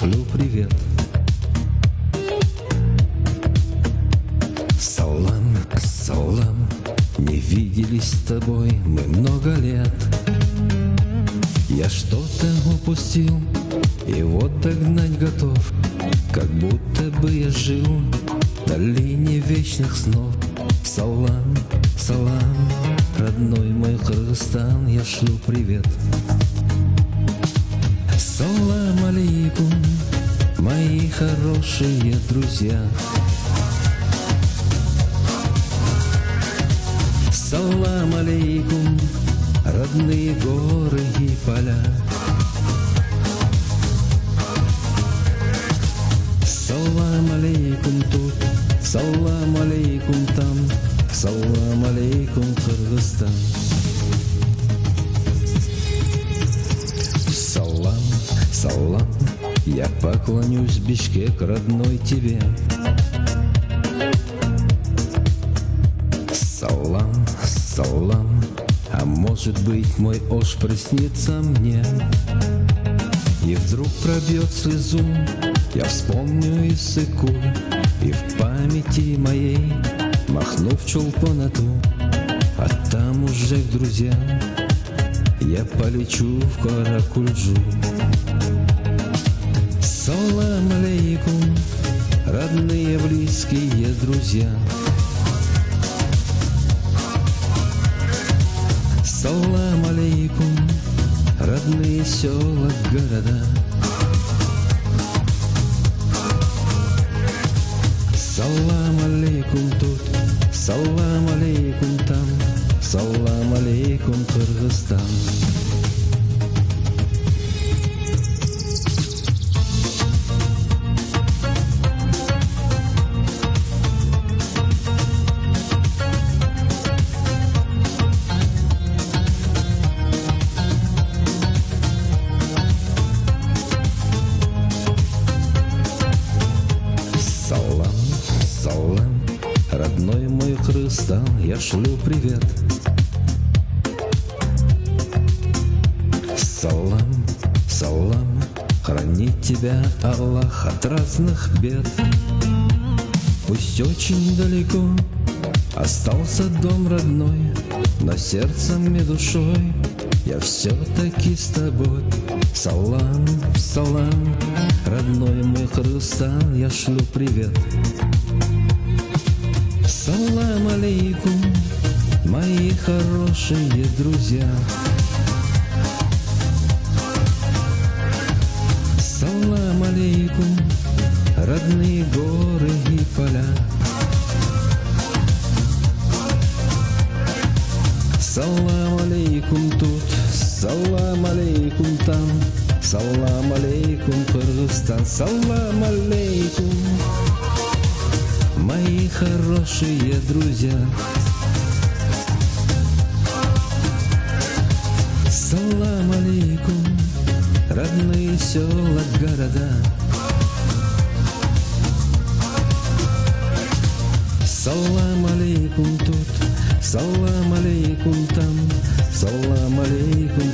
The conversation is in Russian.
шлю привет. Салам, салам, не виделись с тобой мы много лет. Я что-то упустил и вот догнать готов, как будто бы я жил в долине вечных снов. Салам, салам, родной мой Кыргызстан, я шлю привет. Салам алейкум, мои хорошие друзья. Салам алейкум, родные горы и поля. Салам алейкум тут, салам алейкум там, салам алейкум Кыргызстан. Салам, салам, я поклонюсь, Бишкек, родной тебе. Салам, салам, а может быть мой Ош приснится мне. И вдруг пробьет слезу, я вспомню Иссыку, и в памяти моей махну в чулпонату, а там уже к друзьям я полечу в Каракульджу. Салам алейкум, родные близкие друзья. Салам алейкум, родные села, города. Салам алейкум тут, салам алейкум там, салам алейкум Кыргызстан. Салам, салам, родной мой Кыргызстан, я шлю привет. Салам, салам, хранит тебя Аллах от разных бед. Пусть очень далеко остался дом родной, но сердцем и душой я все-таки с тобой. Салам, салам, родной мой Кыргызстан, я шлю привет. Салам алейкум, мои хорошие друзья. Салам алейкум, родные горы и поля. Салам алейкум тут, салам алейкум там, салам алейкум Кыргызстан. Салам алейкум, мои хорошие друзья. Салам алейкум, родные села, города. Салам алейкум тут, салам алейкум там, салам алейкум